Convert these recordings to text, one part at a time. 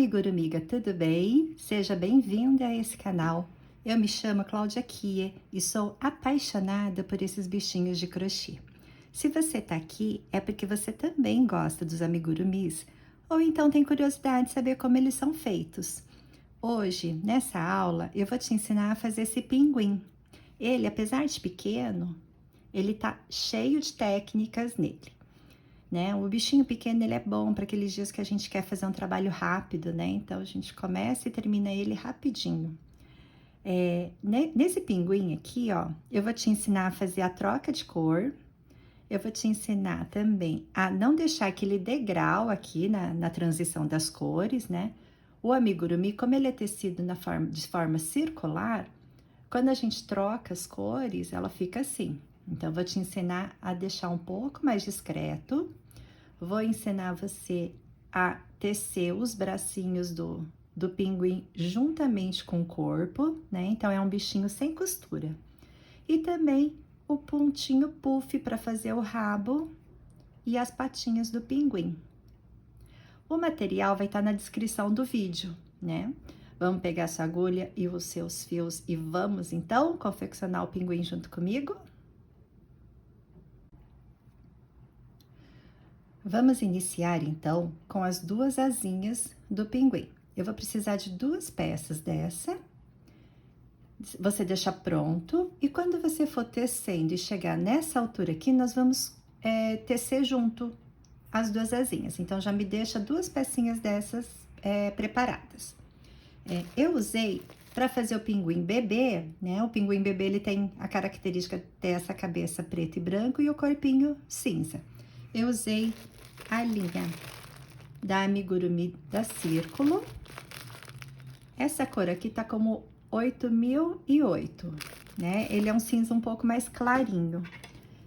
Amigurumiga, tudo bem? Seja bem-vinda a esse canal. Eu me chamo Cláudia Kia e sou apaixonada por esses bichinhos de crochê. Se você tá aqui, é porque você também gosta dos amigurumis, ou então tem curiosidade de saber como eles são feitos. Hoje, nessa aula, eu vou te ensinar a fazer esse pinguim. Ele, apesar de pequeno, ele tá cheio de técnicas nele. Né? O bichinho pequeno, ele é bom para aqueles dias que a gente quer fazer um trabalho rápido, né? Então, a gente começa e termina ele rapidinho. Nesse pinguim aqui, ó, eu vou te ensinar a fazer a troca de cor. Eu vou te ensinar também a não deixar aquele degrau aqui na transição das cores, né? O amigurumi, como ele é tecido de forma circular, quando a gente troca as cores, ela fica assim. Então, eu vou te ensinar a deixar um pouco mais discreto. Vou ensinar você a tecer os bracinhos do pinguim juntamente com o corpo, né? Então, é um bichinho sem costura. E também o pontinho puff para fazer o rabo e as patinhas do pinguim. O material vai estar na descrição do vídeo, né? Vamos pegar sua agulha e os seus fios e vamos, então, confeccionar o pinguim junto comigo? Vamos iniciar, então, com as duas asinhas do pinguim. Eu vou precisar de duas peças dessa. Você deixa pronto. E quando você for tecendo e chegar nessa altura aqui, nós vamos tecer junto as duas asinhas. Então, já me deixa duas pecinhas dessas preparadas. Eu usei, para fazer o pinguim bebê, né? O pinguim bebê, ele tem a característica de ter essa cabeça preto e branco e o corpinho cinza. Eu usei a linha da Amigurumi da Círculo. Essa cor aqui tá como 8008, né? Ele é um cinza um pouco mais clarinho.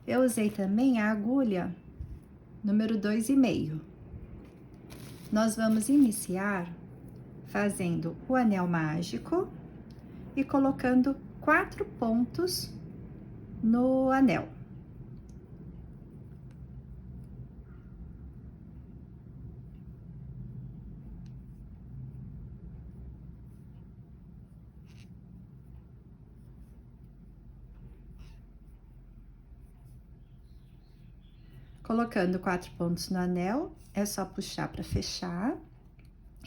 Eu usei também a agulha número 2,5. Nós vamos iniciar fazendo o anel mágico e colocando 4 pontos no anel. Colocando 4 pontos no anel, é só puxar para fechar.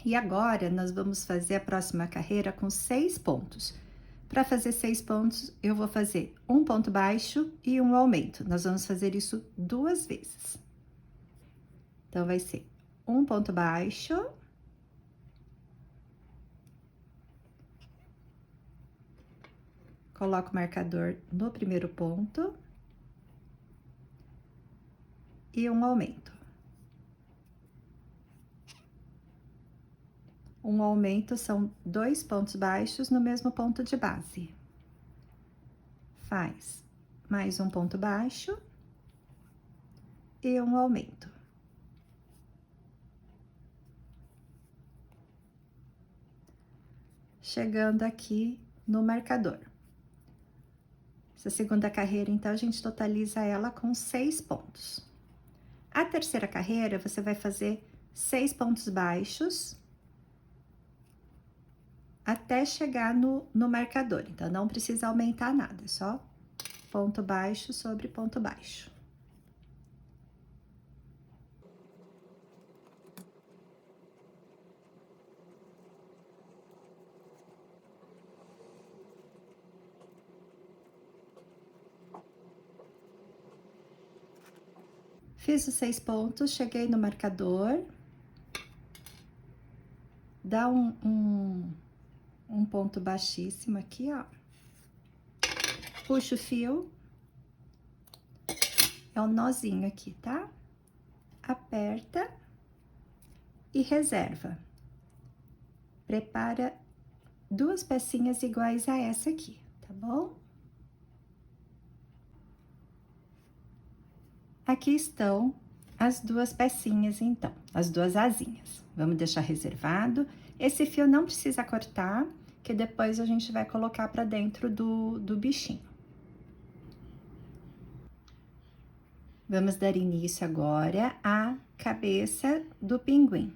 E agora, nós vamos fazer a próxima carreira com 6 pontos. Para fazer 6 pontos, eu vou fazer um ponto baixo e um aumento. Nós vamos fazer isso 2 vezes. Então, vai ser um ponto baixo. Coloco o marcador no primeiro ponto. E um aumento. Um aumento são 2 pontos baixos no mesmo ponto de base. Faz mais um ponto baixo e um aumento. Chegando aqui no marcador. Essa segunda carreira, então, a gente totaliza ela com 6 pontos. A terceira carreira, você vai fazer 6 pontos baixos até chegar no marcador. Então, não precisa aumentar nada, só ponto baixo sobre ponto baixo. Fiz os 6 pontos, cheguei no marcador. Dá um ponto baixíssimo aqui, ó. Puxa o fio. É um nozinho aqui, tá? Aperta e reserva. Prepara 2 pecinhas iguais a essa aqui, tá bom? Aqui estão as 2 pecinhas, então, as 2 asinhas. Vamos deixar reservado. Esse fio não precisa cortar, que depois a gente vai colocar pra dentro do bichinho. Vamos dar início agora à cabeça do pinguim.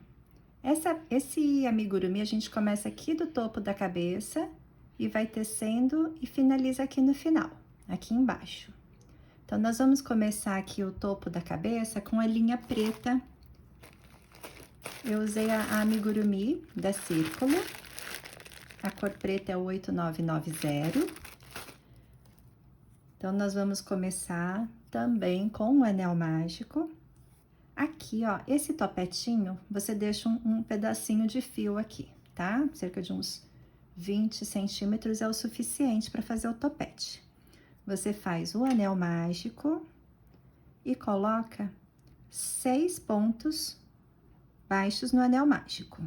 Esse amigurumi a gente começa aqui do topo da cabeça e vai tecendo e finaliza aqui no final, aqui embaixo. Então, nós vamos começar aqui o topo da cabeça com a linha preta. Eu usei a amigurumi da Círculo, a cor preta é o 8990. Então, nós vamos começar também com o anel mágico. Aqui, ó, esse topetinho, você deixa um pedacinho de fio aqui, tá? Cerca de uns 20 centímetros é o suficiente para fazer o topete. Você faz o anel mágico e coloca 6 pontos baixos no anel mágico.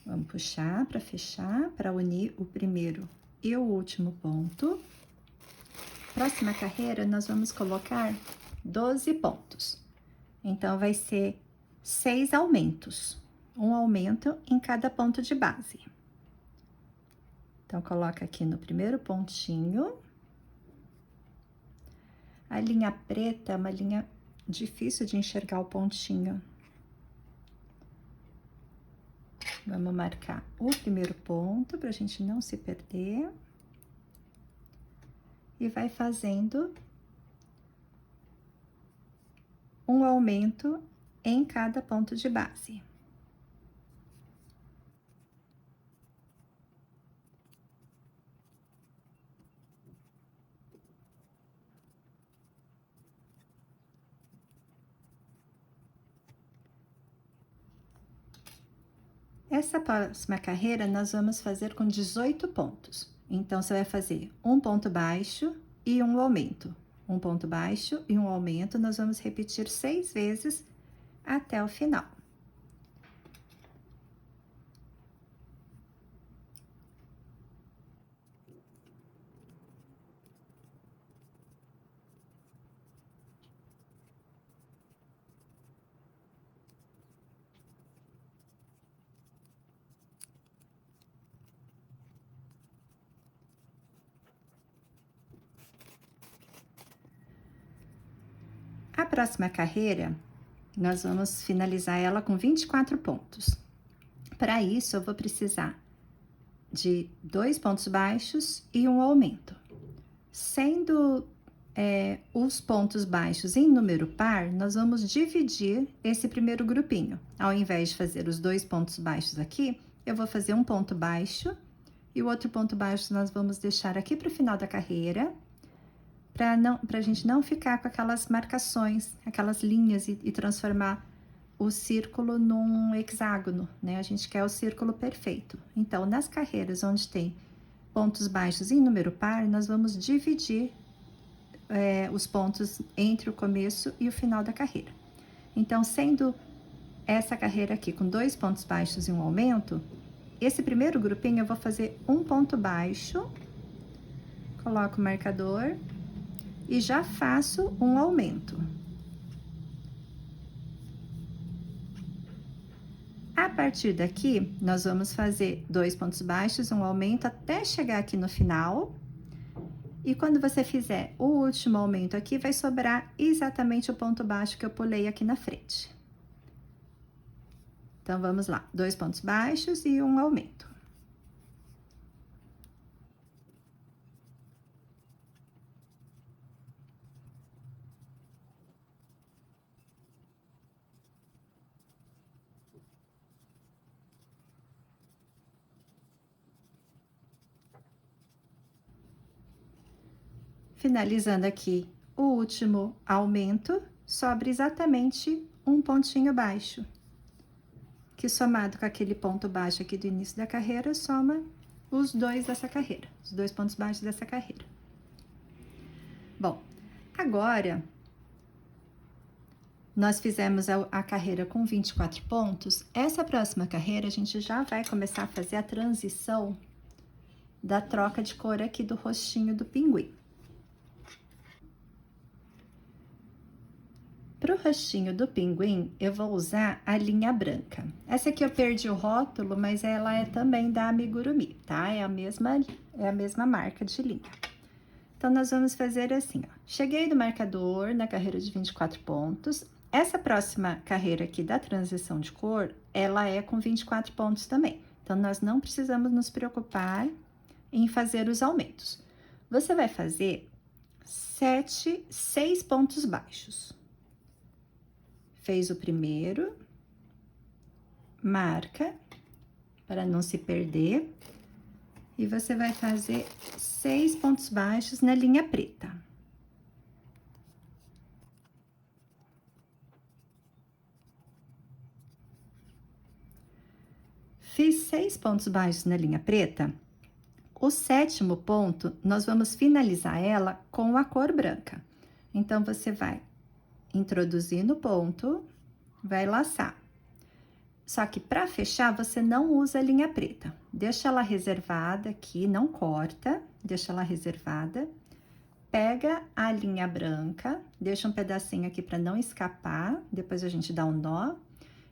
Vamos puxar para fechar, para unir o primeiro e o último ponto. Próxima carreira, nós vamos colocar 12 pontos. Então, vai ser 6 aumentos. Um aumento em cada ponto de base. Então, coloca aqui no primeiro pontinho. A linha preta é uma linha difícil de enxergar o pontinho. Vamos marcar o primeiro ponto para a gente não se perder. E vai fazendo um aumento em cada ponto de base. Essa próxima carreira, nós vamos fazer com 18 pontos. Então, você vai fazer um ponto baixo e um aumento. Um ponto baixo e um aumento, nós vamos repetir 6 vezes até o final. A próxima carreira, nós vamos finalizar ela com 24 pontos. Para isso, eu vou precisar de 2 pontos baixos e um aumento. Sendo os pontos baixos em número par, nós vamos dividir esse primeiro grupinho. Ao invés de fazer os 2 pontos baixos aqui, eu vou fazer um ponto baixo e o outro ponto baixo nós vamos deixar aqui para o final da carreira, para a gente não ficar com aquelas marcações, aquelas linhas e transformar o círculo num hexágono, né? A gente quer o círculo perfeito. Então, nas carreiras onde tem pontos baixos em número par, nós vamos dividir os pontos entre o começo e o final da carreira. Então, sendo essa carreira aqui com 2 pontos baixos e um aumento, esse primeiro grupinho eu vou fazer um ponto baixo, coloco o marcador e já faço um aumento. A partir daqui, nós vamos fazer 2 pontos baixos, um aumento até chegar aqui no final. E quando você fizer o último aumento aqui, vai sobrar exatamente o ponto baixo que eu pulei aqui na frente. Então, vamos lá, 2 pontos baixos e um aumento. Finalizando aqui o último aumento, sobra exatamente um pontinho baixo, que somado com aquele ponto baixo aqui do início da carreira, soma os 2 dessa carreira, os 2 pontos baixos dessa carreira. Bom, agora, nós fizemos a carreira com 24 pontos, essa próxima carreira a gente já vai começar a fazer a transição da troca de cor aqui do rostinho do pinguim. para o rostinho do pinguim, eu vou usar a linha branca. Essa aqui eu perdi o rótulo, mas ela é também da Amigurumi, tá? É a mesma marca de linha. Então, nós vamos fazer assim, ó. Cheguei do marcador na carreira de 24 pontos. Essa próxima carreira aqui da transição de cor, ela é com 24 pontos também. Então, nós não precisamos nos preocupar em fazer os aumentos. Você vai fazer 6 pontos baixos. Fez o primeiro, marca, para não se perder. E você vai fazer 6 pontos baixos na linha preta. Fiz 6 pontos baixos na linha preta. O 7º ponto, nós vamos finalizar ela com a cor branca. Então, você vai introduzir no ponto, vai laçar. Só que para fechar, você não usa a linha preta. Deixa ela reservada aqui, não corta, deixa ela reservada. Pega a linha branca, deixa um pedacinho aqui para não escapar, depois a gente dá um nó.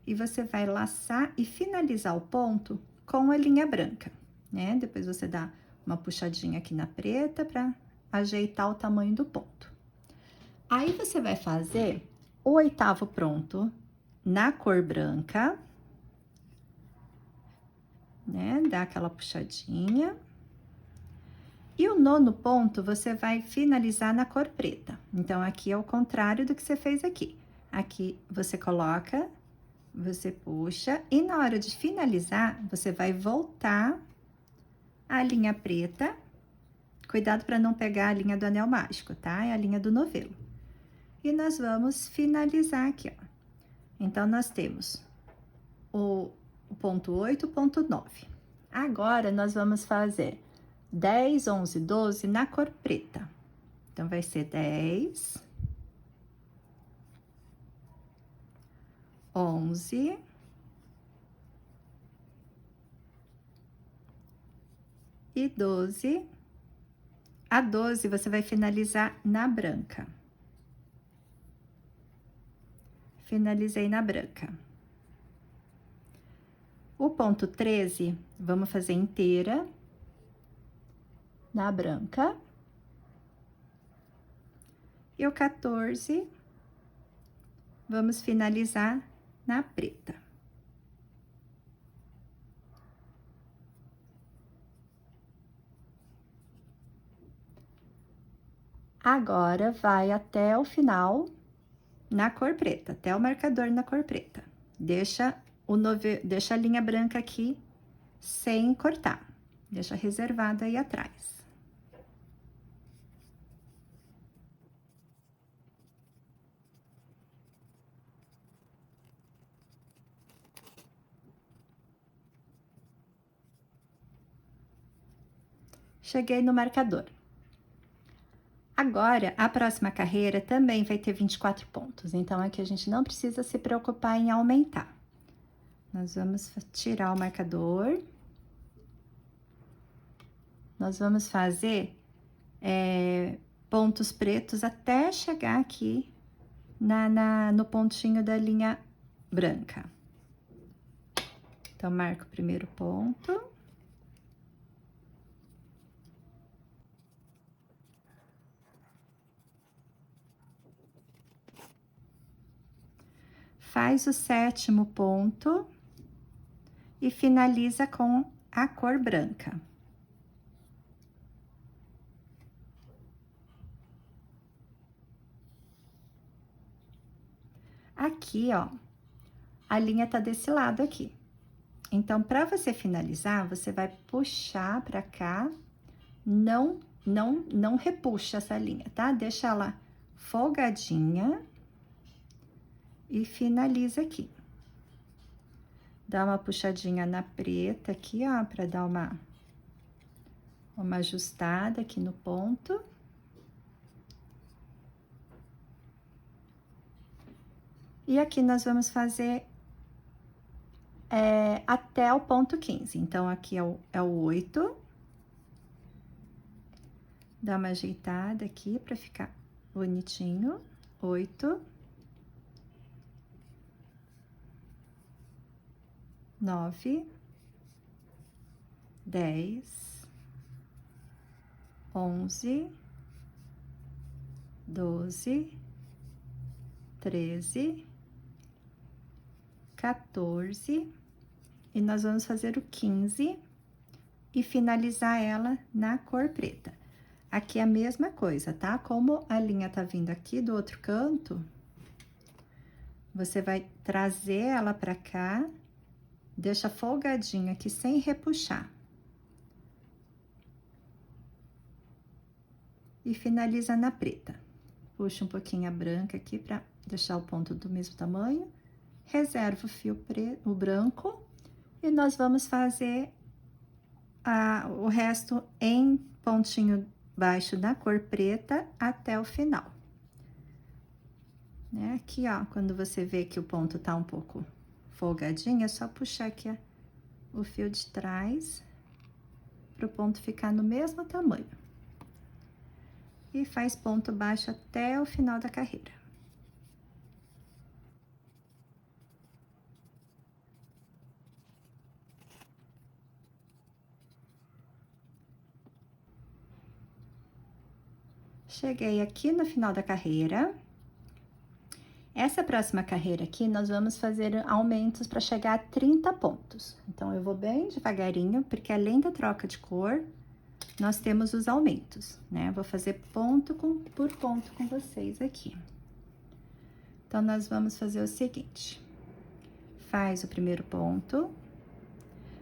E você vai laçar e finalizar o ponto com a linha branca, né? Depois você dá uma puxadinha aqui na preta para ajeitar o tamanho do ponto. Aí, você vai fazer o 8º ponto na cor branca, né? Dá aquela puxadinha. E o 9º ponto, você vai finalizar na cor preta. Então, aqui é o contrário do que você fez aqui. Aqui, você coloca, você puxa, e na hora de finalizar, você vai voltar a linha preta. Cuidado para não pegar a linha do anel mágico, tá? É a linha do novelo. E nós vamos finalizar aqui, ó. Então, nós temos o ponto 8, o ponto 9. Agora, nós vamos fazer 10, 11, 12 na cor preta. Então, vai ser 10, 11, e 12. A 12, você vai finalizar na branca. Finalizei na branca. O ponto 13, vamos fazer inteira na branca. E o 14, vamos finalizar na preta. Agora, vai até o final na cor preta, até o marcador na cor preta. Deixa a linha branca aqui sem cortar. Deixa reservada aí atrás. Cheguei no marcador. Agora, a próxima carreira também vai ter 24 pontos. Então, aqui a gente não precisa se preocupar em aumentar. Nós vamos tirar o marcador. Nós vamos fazer pontos pretos até chegar aqui no pontinho da linha branca. Então, marco o primeiro ponto. Faz o 7º ponto e finaliza com a cor branca. Aqui, ó, a linha tá desse lado aqui. Então, para você finalizar, você vai puxar para cá, não repuxa essa linha, tá? Deixa ela folgadinha e finaliza aqui. Dá uma puxadinha na preta aqui, ó, para dar uma ajustada aqui no ponto. E aqui nós vamos fazer até o ponto 15. Então, aqui é o 8. Dá uma ajeitada aqui para ficar bonitinho. 8. 9, 10, 11, 12, 13, 14, e nós vamos fazer o 15 e finalizar ela na cor preta. Aqui é a mesma coisa, tá? Como a linha tá vindo aqui do outro canto, você vai trazer ela pra cá, deixa folgadinho aqui sem repuxar. E finaliza na preta. Puxa um pouquinho a branca aqui pra deixar o ponto do mesmo tamanho. Reserva o fio preto, o branco, e nós vamos fazer o resto em pontinho baixo da cor preta até o final. Né? Aqui, ó, quando você vê que o ponto tá um pouco folgadinho, é só puxar aqui o fio de trás para o ponto ficar no mesmo tamanho. E faz ponto baixo até o final da carreira. Cheguei aqui no final da carreira. Essa próxima carreira aqui, nós vamos fazer aumentos para chegar a 30 pontos. Então, eu vou bem devagarinho, porque além da troca de cor, nós temos os aumentos, né? Vou fazer ponto por ponto com vocês aqui. Então, nós vamos fazer o seguinte. Faz o primeiro ponto.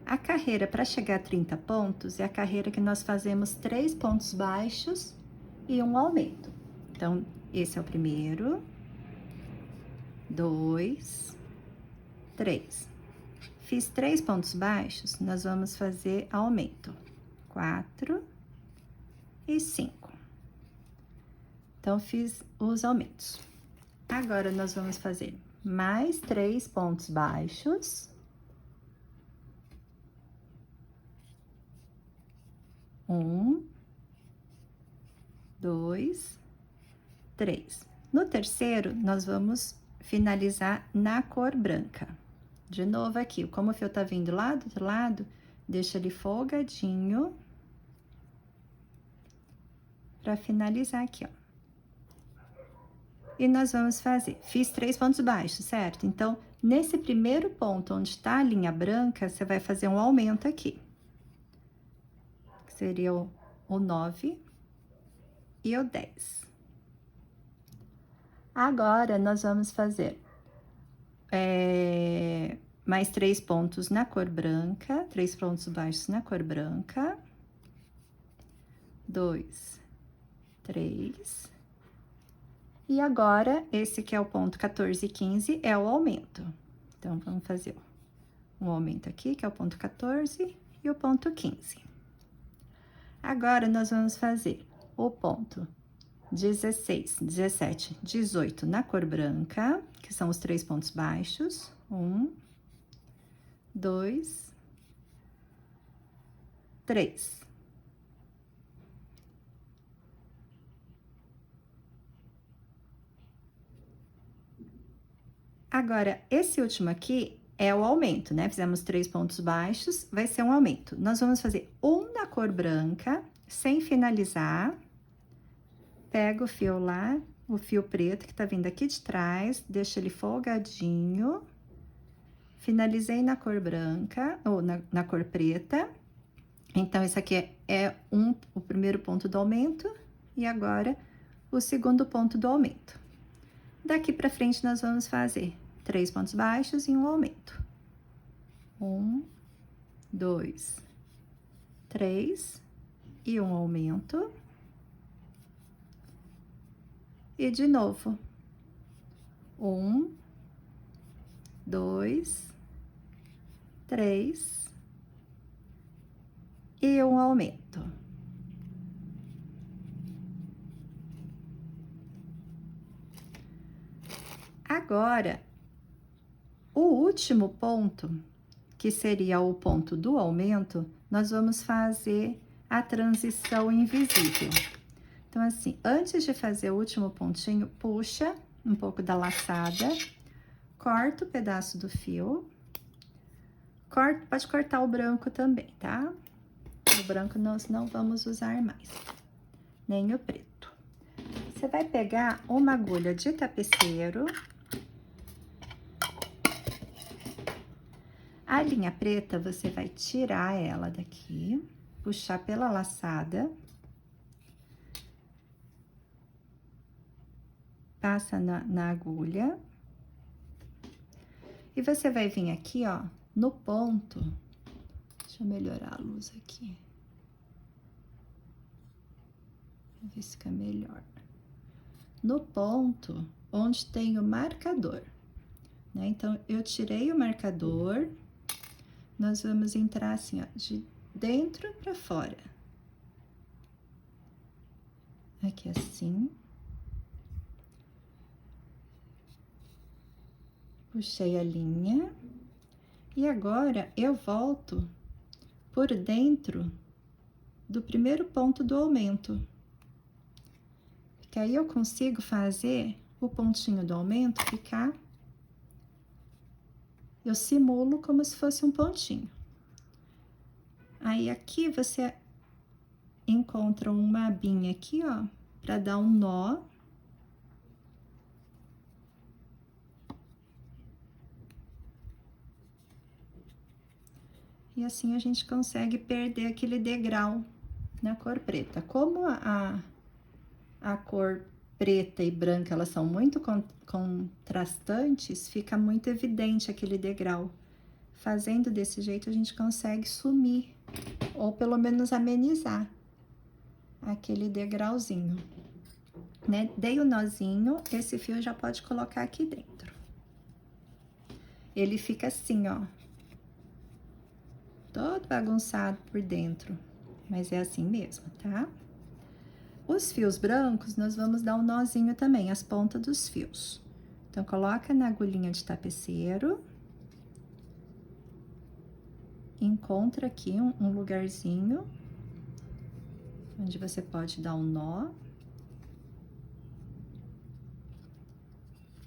A carreira para chegar a 30 pontos é a carreira que nós fazemos 3 pontos baixos e um aumento. Então, esse é o primeiro, 2, 3. Fiz 3 pontos baixos, nós vamos fazer aumento. 4 e 5. Então, fiz os aumentos. Agora, nós vamos fazer mais 3 pontos baixos. 1, 2, 3. No terceiro, nós vamos finalizar na cor branca. De novo aqui, como o fio tá vindo lá do outro lado, deixa ele folgadinho para finalizar aqui, ó. E nós vamos fazer, fiz 3 pontos baixos, certo? Então, nesse primeiro ponto onde tá a linha branca, você vai fazer um aumento aqui. Que seria o 9 e o 10. Agora, nós vamos fazer mais 3 pontos na cor branca, 3 pontos baixos na cor branca. 2, 3. E agora, esse que é o ponto 14 e 15 é o aumento. Então, vamos fazer um aumento aqui, que é o ponto 14 e o ponto 15. Agora, nós vamos fazer o ponto 16, 17, 18 na cor branca, que são os 3 pontos baixos. 1, 2, 3. Agora, esse último aqui é o aumento, né? Fizemos 3 pontos baixos, vai ser um aumento. Nós vamos fazer um na cor branca, sem finalizar. Pega o fio lá, o fio preto que tá vindo aqui de trás, deixa ele folgadinho. Finalizei na cor branca, ou na cor preta. Então, esse aqui é o primeiro ponto do aumento, e agora o segundo ponto do aumento. Daqui pra frente, nós vamos fazer 3 pontos baixos e um aumento. 1, 2, 3 e um aumento. E de novo. 1, 2, 3 e um aumento. Agora, o último ponto, que seria o ponto do aumento, nós vamos fazer a transição invisível. Então, assim, antes de fazer o último pontinho, puxa um pouco da laçada, corta o pedaço do fio, Pode cortar o branco também, tá? O branco nós não vamos usar mais, nem o preto. Você vai pegar uma agulha de tapeceiro. A linha preta, você vai tirar ela daqui, puxar pela laçada. Passa na agulha. E você vai vir aqui, ó, no ponto. Deixa eu melhorar a luz aqui. Vou ver se fica melhor. No ponto onde tem o marcador, né? Então, eu tirei o marcador. Nós vamos entrar assim, ó, de dentro pra fora. Aqui assim. Puxei a linha. E agora, eu volto por dentro do primeiro ponto do aumento. Porque aí eu consigo fazer o pontinho do aumento ficar... Eu simulo como se fosse um pontinho. Aí, aqui você encontra uma abinha aqui, ó, pra dar um nó. E assim a gente consegue perder aquele degrau na cor preta. Como a cor preta e branca, elas são muito contrastantes, fica muito evidente aquele degrau. Fazendo desse jeito, a gente consegue sumir, ou pelo menos amenizar aquele degrauzinho, né? Dei o nozinho, esse fio já pode colocar aqui dentro. Ele fica assim, ó, todo bagunçado por dentro, mas é assim mesmo, tá? Os fios brancos, nós vamos dar um nozinho também, as pontas dos fios. Então, coloca na agulhinha de tapeceiro. Encontra aqui um lugarzinho onde você pode dar um nó.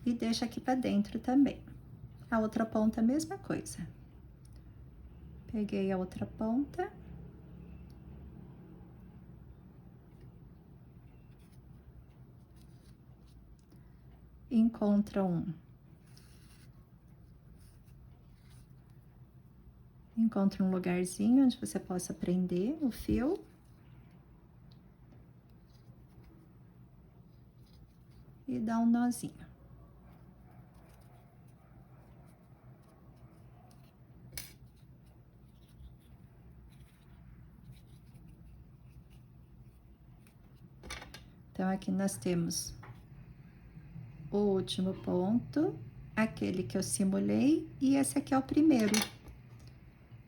E deixa aqui pra dentro também. A outra ponta, a mesma coisa. Peguei a outra ponta. Encontra um lugarzinho onde você possa prender o fio. E dá um nozinho. Então, aqui nós temos o último ponto, aquele que eu simulei, e esse aqui é o primeiro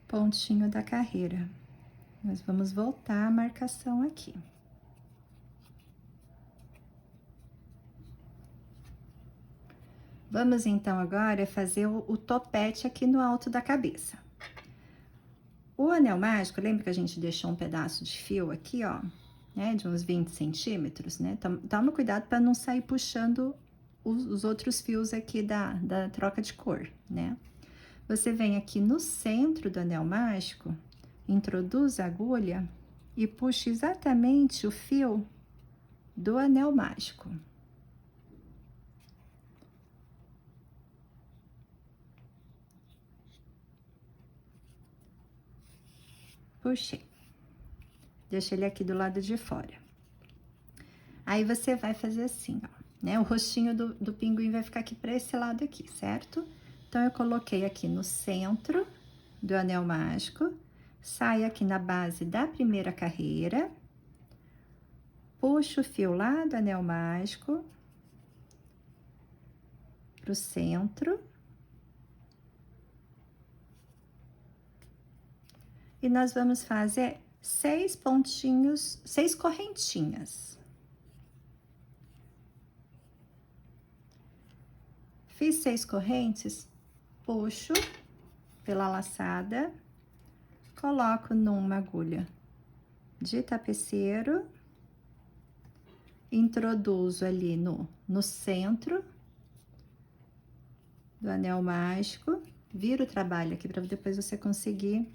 pontinho da carreira. Nós vamos voltar a marcação aqui. Vamos, então, agora fazer o topete aqui no alto da cabeça. O anel mágico, lembra que a gente deixou um pedaço de fio aqui, ó, né, de uns 20 centímetros, né? Toma cuidado para não sair puxando os outros fios aqui da troca de cor, né? Você vem aqui no centro do anel mágico, introduz a agulha e puxa exatamente o fio do anel mágico. Puxei. Deixa ele aqui do lado de fora. Aí, você vai fazer assim, ó, né? O rostinho do pinguim vai ficar aqui pra esse lado aqui, certo? Então, eu coloquei aqui no centro do anel mágico, saio aqui na base da primeira carreira, puxo o fio lá do anel mágico pro centro. E nós vamos fazer 6 pontinhos, 6 correntinhas. Fiz 6 correntes, puxo pela laçada, coloco numa agulha de tapeceiro, introduzo ali no centro do anel mágico, vira o trabalho aqui para depois você conseguir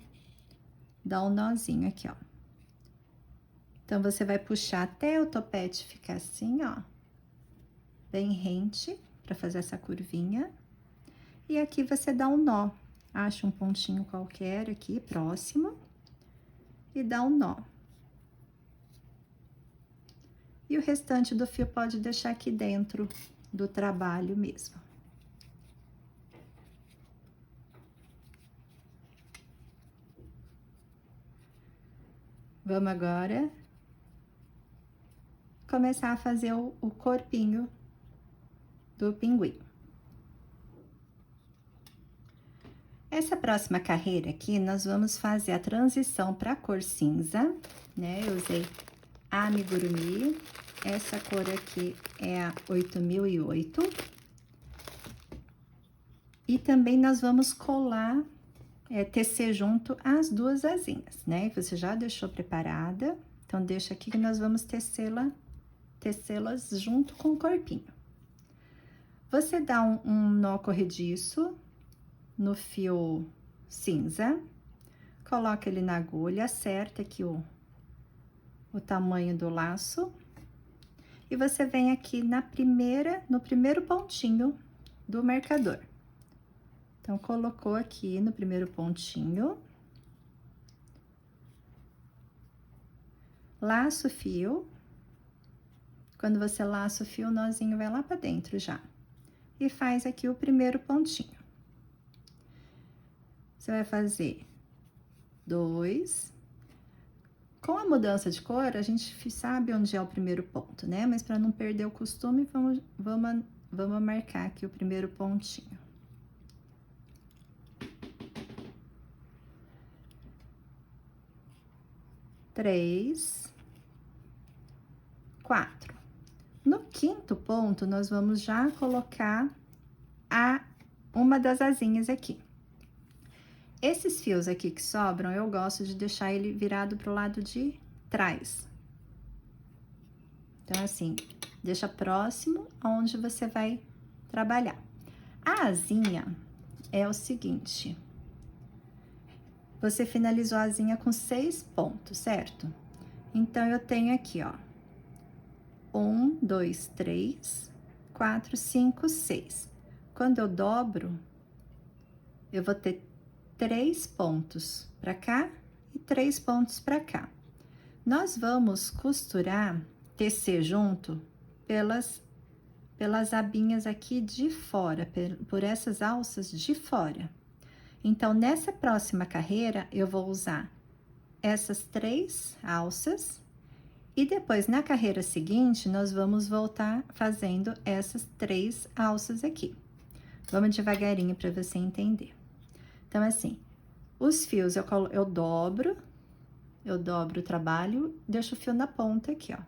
dar um nozinho aqui, ó. Então, você vai puxar até o topete ficar assim, ó, bem rente, para fazer essa curvinha. E aqui você dá um nó. Acha um pontinho qualquer aqui, próximo, e dá um nó. E o restante do fio pode deixar aqui dentro do trabalho mesmo. Vamos agora começar a fazer o corpinho do pinguim. Essa próxima carreira aqui, nós vamos fazer a transição para a cor cinza, né? Eu usei a Amigurumi, essa cor aqui é a 8008. E também nós vamos colar, tecer junto as duas asinhas, né? Você já deixou preparada, então deixa aqui que nós vamos tecê-las junto com o corpinho. Você dá um nó corrediço no fio cinza, coloca ele na agulha, acerta aqui o tamanho do laço, e você vem aqui no primeiro pontinho do marcador. Então, colocou aqui no primeiro pontinho, laça o fio. Quando você laça o fio, o nozinho vai lá pra dentro já. E faz aqui o primeiro pontinho. Você vai fazer 2. Com a mudança de cor, a gente sabe onde é o primeiro ponto, né? Mas para não perder o costume, vamos marcar aqui o primeiro pontinho. 3, 4. No quinto ponto, nós vamos já colocar uma das asinhas aqui. Esses fios aqui que sobram, eu gosto de deixar ele virado pro lado de trás. Então, assim, deixa próximo aonde você vai trabalhar. A asinha é o seguinte: você finalizou a asinha com 6 pontos, certo? Então, eu tenho aqui, ó, 1, 2, 3, 4, 5, 6. Quando eu dobro, eu vou ter 3 pontos para cá e 3 pontos para cá. Nós vamos costurar, tecer junto pelas abinhas aqui de fora, por essas alças de fora. Então, nessa próxima carreira, eu vou usar essas 3 alças e depois, na carreira seguinte, nós vamos voltar fazendo essas 3 alças aqui. Vamos devagarinho para você entender. Então, assim, os fios eu dobro o trabalho, deixo o fio na ponta aqui, ó.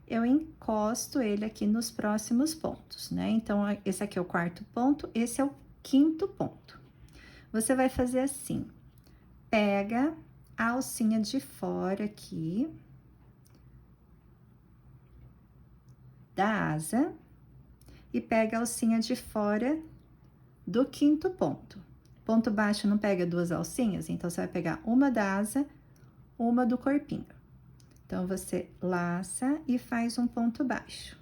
Eu encosto ele aqui nos próximos pontos, né? Então, esse aqui é o 4º ponto, esse é o 5º ponto. Você vai fazer assim, pega a alcinha de fora aqui da asa e pega a alcinha de fora do 5º ponto. Ponto baixo não pega 2 alcinhas, então você vai pegar uma da asa, uma do corpinho. Então, você laça e faz um ponto baixo.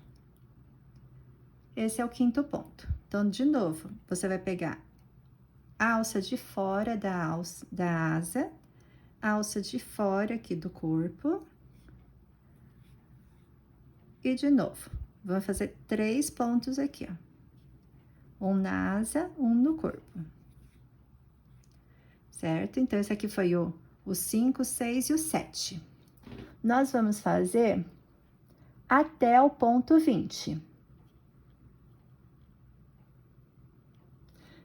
Esse é o 5º ponto. Então, de novo, você vai pegar a alça de fora da asa, a alça de fora aqui do corpo. E de novo, vamos fazer 3 pontos aqui, ó. Um na asa, um no corpo. Certo? Então, esse aqui foi o 5, 6 e o 7. Nós vamos fazer até o ponto 20.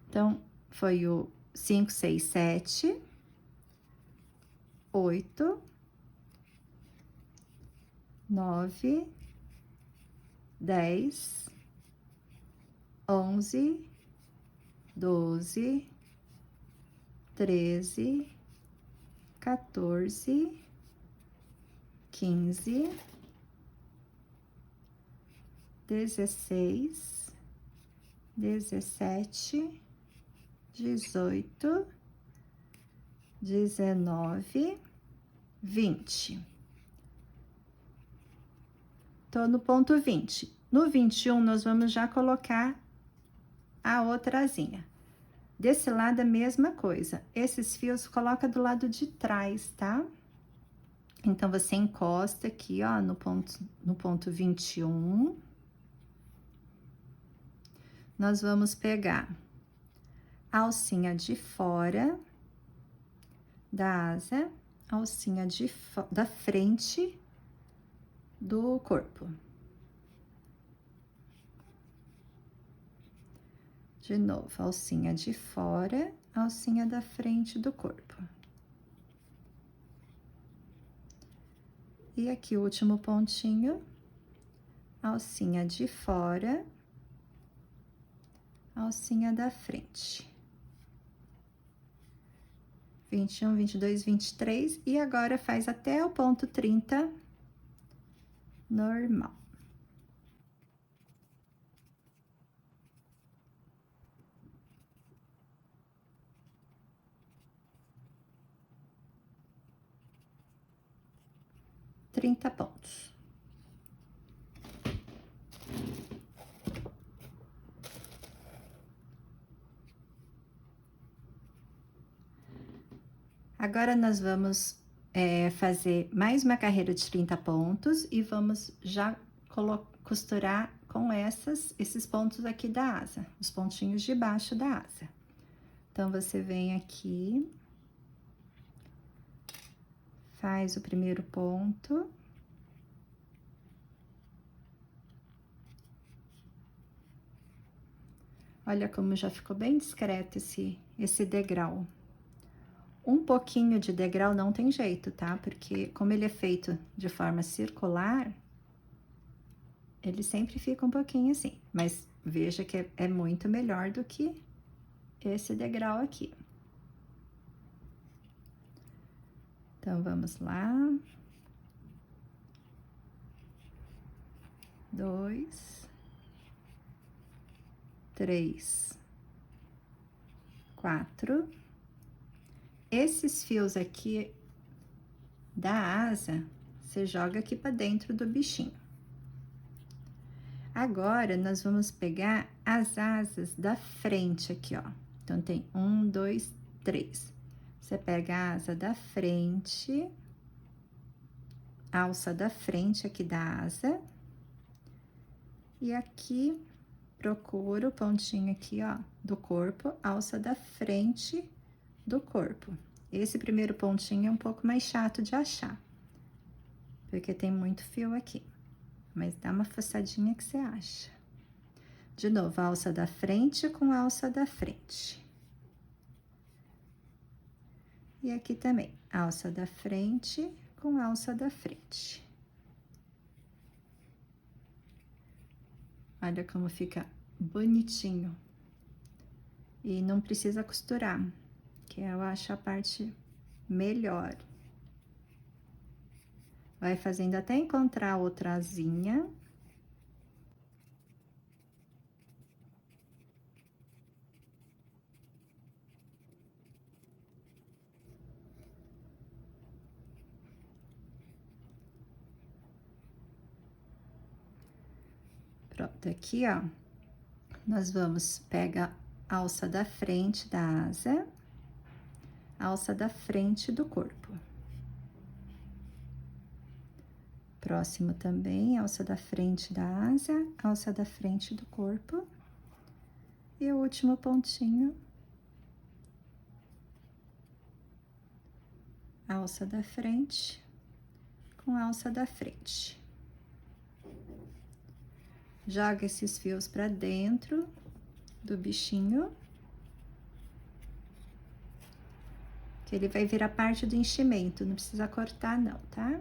Então, foi o 5, 6, 7, 8, 9, 10, 11, 12, 13, 14, 15, 16, 17, 18, 19, 20. Tô no ponto 20. No 21, nós vamos já colocar a outra asinha. Desse lado, a mesma coisa. Esses fios, coloca do lado de trás, tá? Então, você encosta aqui, ó, no ponto 21. Nós vamos pegar a alcinha de fora da asa, a alcinha da frente do corpo. De novo, alcinha de fora, alcinha da frente do corpo. E aqui o último pontinho, alcinha de fora, alcinha da frente. 21, 22, 23, e agora faz até o ponto 30, normal. Pontos. Agora, nós vamos fazer mais uma carreira de 30 pontos e vamos já costurar com esses pontos aqui da asa, os pontinhos de baixo da asa. Então, você vem aqui, faz o primeiro ponto. Olha como já ficou bem discreto esse degrau. Um pouquinho de degrau não tem jeito, tá? Porque como ele é feito de forma circular, ele sempre fica um pouquinho assim. Mas veja que é muito melhor do que esse degrau aqui. Então, vamos lá. 2, 3, 4. Esses fios aqui da asa, você joga aqui pra dentro do bichinho. Agora, nós vamos pegar as asas da frente aqui, ó. Então, tem 1, 2, 3. Você pega a asa da frente, a alça da frente aqui da asa. E aqui, procura o pontinho aqui, ó, do corpo, alça da frente do corpo. Esse primeiro pontinho é um pouco mais chato de achar, porque tem muito fio aqui. Mas dá uma fuçadinha que você acha. De novo, alça da frente com alça da frente. E aqui também, alça da frente com alça da frente. Olha como fica bonitinho. E não precisa costurar, que eu acho a parte melhor. Vai fazendo até encontrar outra asinha. Pronto, aqui, ó, nós vamos pegar a alça da frente da asa, alça da frente do corpo. Próximo também, alça da frente da asa, alça da frente do corpo. E o último pontinho, alça da frente com alça da frente. Joga esses fios pra dentro do bichinho, que ele vai virar parte do enchimento, não precisa cortar não, tá?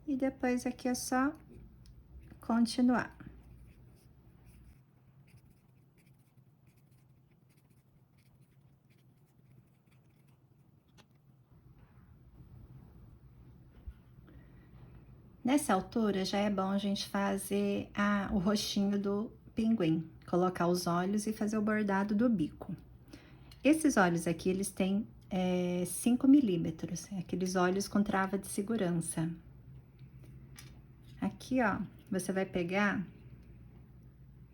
E depois aqui é só continuar. Nessa altura, já é bom a gente fazer o roxinho do pinguim, colocar os olhos e fazer o bordado do bico. Esses olhos aqui, eles têm 5 milímetros, aqueles olhos com trava de segurança. Aqui, ó, você vai pegar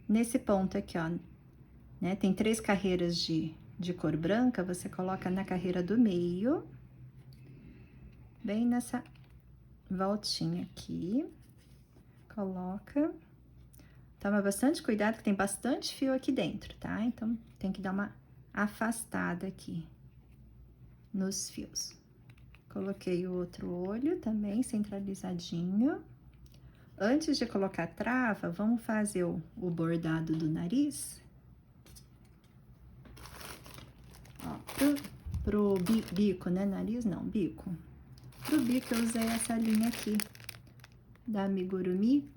nesse ponto aqui, ó, né? Tem 3 carreiras de cor branca, você coloca na carreira do meio, bem nessa voltinha aqui, coloca. Toma bastante cuidado, que tem bastante fio aqui dentro, tá? Então, tem que dar uma afastada aqui nos fios. Coloquei o outro olho também, centralizadinho. Antes de colocar a trava, vamos fazer o bordado do nariz. Ó, pro bico, né? Nariz não, bico. Pro bico eu usei essa linha aqui, da Amigurumi,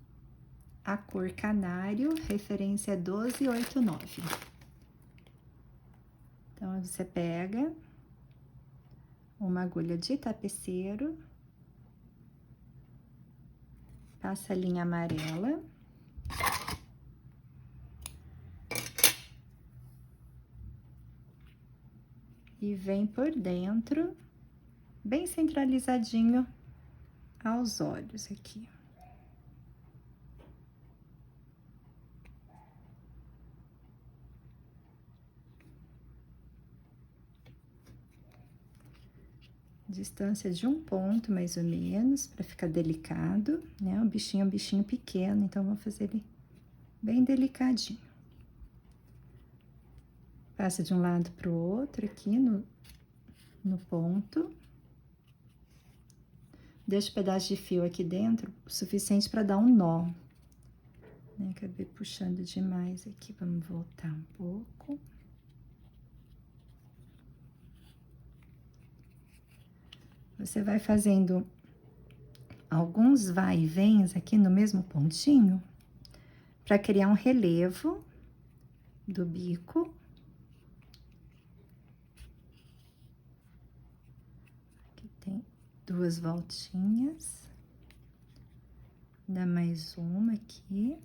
a cor canário, referência 1289. Então, você pega uma agulha de tapeceiro, passa a linha amarela, e vem por dentro, bem centralizadinho aos olhos aqui. Distância de 1 ponto, mais ou menos, para ficar delicado, né? O bichinho é um bichinho pequeno, então vou fazer ele bem delicadinho. Passa de um lado para o outro aqui no ponto. Deixa o pedaço de fio aqui dentro, o suficiente para dar um nó. Né? Acabei puxando demais aqui, vamos voltar um pouco. Você vai fazendo alguns vai e vens aqui no mesmo pontinho, para criar um relevo do bico. Aqui tem 2 voltinhas. Dá mais uma aqui.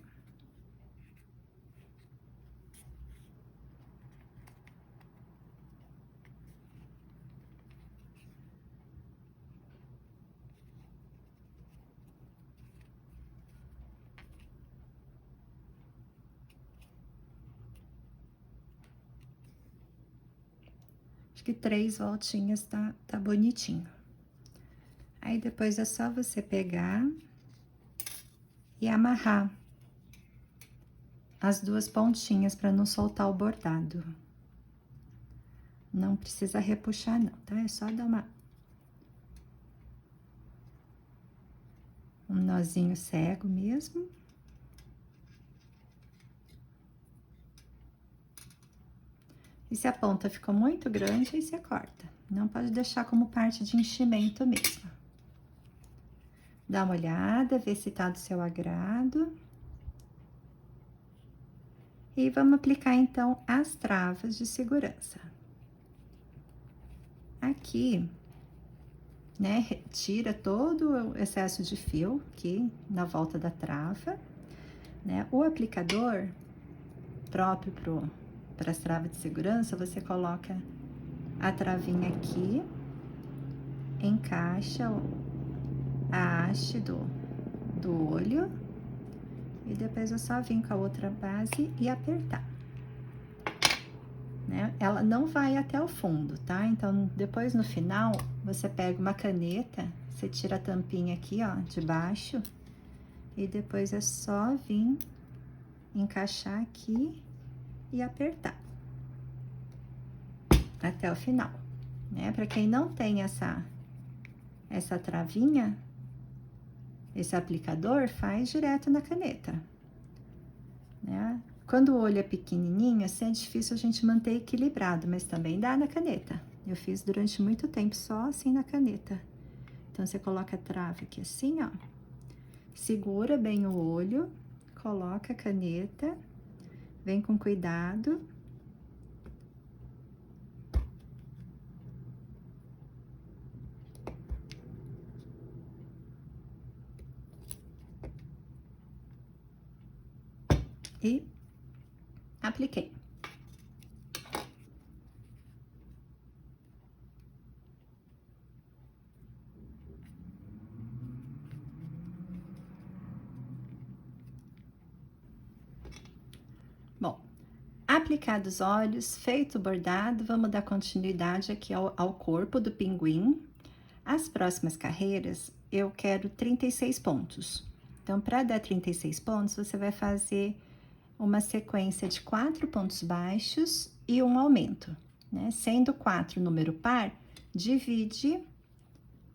Acho que 3 voltinhas tá bonitinho. Aí, depois é só você pegar e amarrar as 2 pontinhas para não soltar o bordado. Não precisa repuxar não, tá? É só dar um nozinho cego mesmo. E se a ponta ficou muito grande, aí você corta. Não pode deixar como parte de enchimento mesmo. Dá uma olhada, vê se tá do seu agrado. E vamos aplicar, então, as travas de segurança. Aqui, né, retira todo o excesso de fio aqui na volta da trava, né? O aplicador próprio para as travas de segurança, você coloca a travinha aqui, encaixa a haste do olho, e depois é só vir com a outra base e apertar. Né? Ela não vai até o fundo, tá? Então, depois no final, você pega uma caneta, você tira a tampinha aqui, ó, de baixo, e depois é só vir encaixar aqui e apertar até o final, né? Para quem não tem essa travinha, esse aplicador, faz direto na caneta, né? Quando o olho é pequenininho, assim, é difícil a gente manter equilibrado, mas também dá na caneta. Eu fiz durante muito tempo só assim na caneta. Então, você coloca a trava aqui assim, ó. Segura bem o olho, coloca a caneta, vem com cuidado. E apliquei. Bom, aplicados os olhos, feito o bordado, vamos dar continuidade aqui ao corpo do pinguim. As próximas carreiras, eu quero 36 pontos. Então, para dar 36 pontos, você vai fazer uma sequência de 4 pontos baixos e um aumento, né? Sendo 4 número par, divide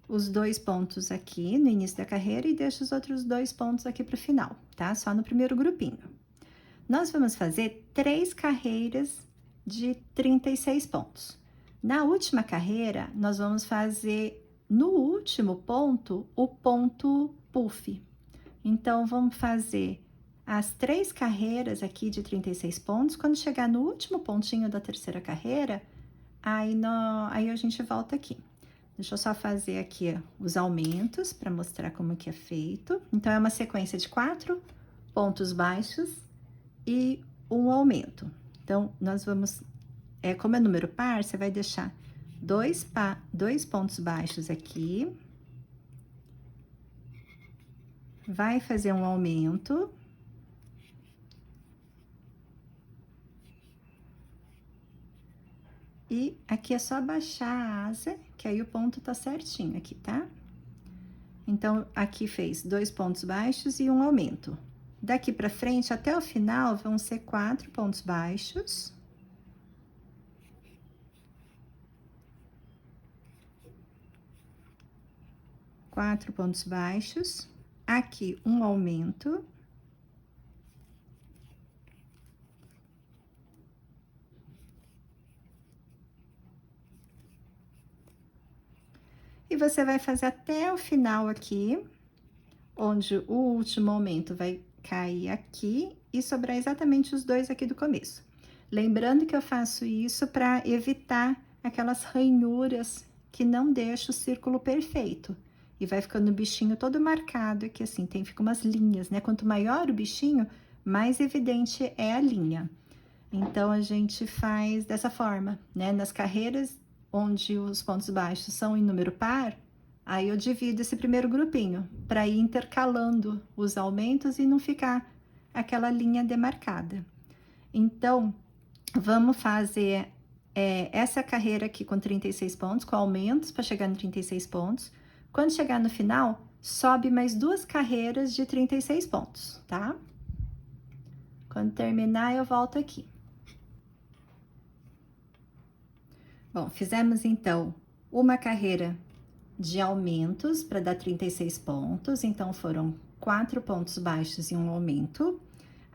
os 2 pontos aqui no início da carreira e deixa os outros 2 pontos aqui para o final, tá? Só no primeiro grupinho. Nós vamos fazer 3 carreiras de 36 pontos. Na última carreira, nós vamos fazer no último ponto o ponto puff. Então, vamos fazer as 3 carreiras aqui de 36 pontos. Quando chegar no último pontinho da terceira carreira, aí a gente volta aqui. Deixa eu só fazer aqui os aumentos para mostrar como que é feito. Então, é uma sequência de 4 pontos baixos e um aumento. Então, nós vamos, como é número par, você vai deixar dois pontos baixos aqui, vai fazer um aumento, e aqui é só baixar a asa, que aí o ponto tá certinho aqui, tá? Então, aqui fez 2 pontos baixos e um aumento. Daqui pra frente, até o final, vão ser 4 pontos baixos. Quatro pontos baixos. Aqui, um aumento. E você vai fazer até o final aqui, onde o último aumento vai cair aqui e sobrar exatamente os 2 aqui do começo. Lembrando que eu faço isso para evitar aquelas ranhuras que não deixam o círculo perfeito. E vai ficando o bichinho todo marcado aqui, assim, fica umas linhas, né? Quanto maior o bichinho, mais evidente é a linha. Então, a gente faz dessa forma, né? Nas carreiras onde os pontos baixos são em número par, aí eu divido esse primeiro grupinho, para ir intercalando os aumentos e não ficar aquela linha demarcada. Então, vamos fazer essa carreira aqui com 36 pontos, com aumentos para chegar no 36 pontos. Quando chegar no final, sobe mais 2 carreiras de 36 pontos, tá? Quando terminar, eu volto aqui. Bom, fizemos então uma carreira de aumentos para dar 36 pontos, então foram 4 pontos baixos e um aumento.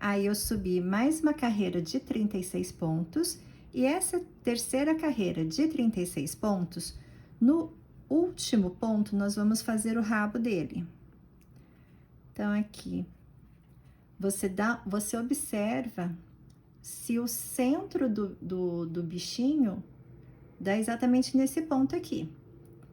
Aí eu subi mais uma carreira de 36 pontos e essa terceira carreira de 36 pontos, no último ponto nós vamos fazer o rabo dele. Então aqui você observa se o centro do bichinho dá exatamente nesse ponto aqui,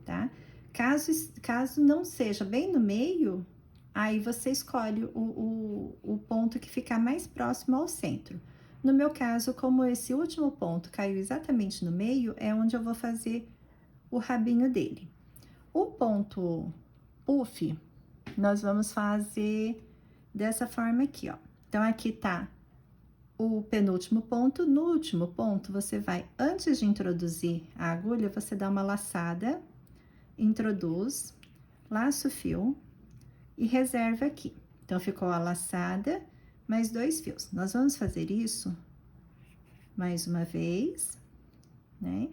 tá? Caso não seja bem no meio, aí você escolhe o ponto que ficar mais próximo ao centro. No meu caso, como esse último ponto caiu exatamente no meio, é onde eu vou fazer o rabinho dele. O ponto puff, nós vamos fazer dessa forma aqui, ó. Então, aqui tá o penúltimo ponto. No último ponto, você vai, antes de introduzir a agulha, você dá uma laçada, introduz, laça o fio e reserva aqui. Então, ficou a laçada, mais 2 fios. Nós vamos fazer isso mais uma vez, né?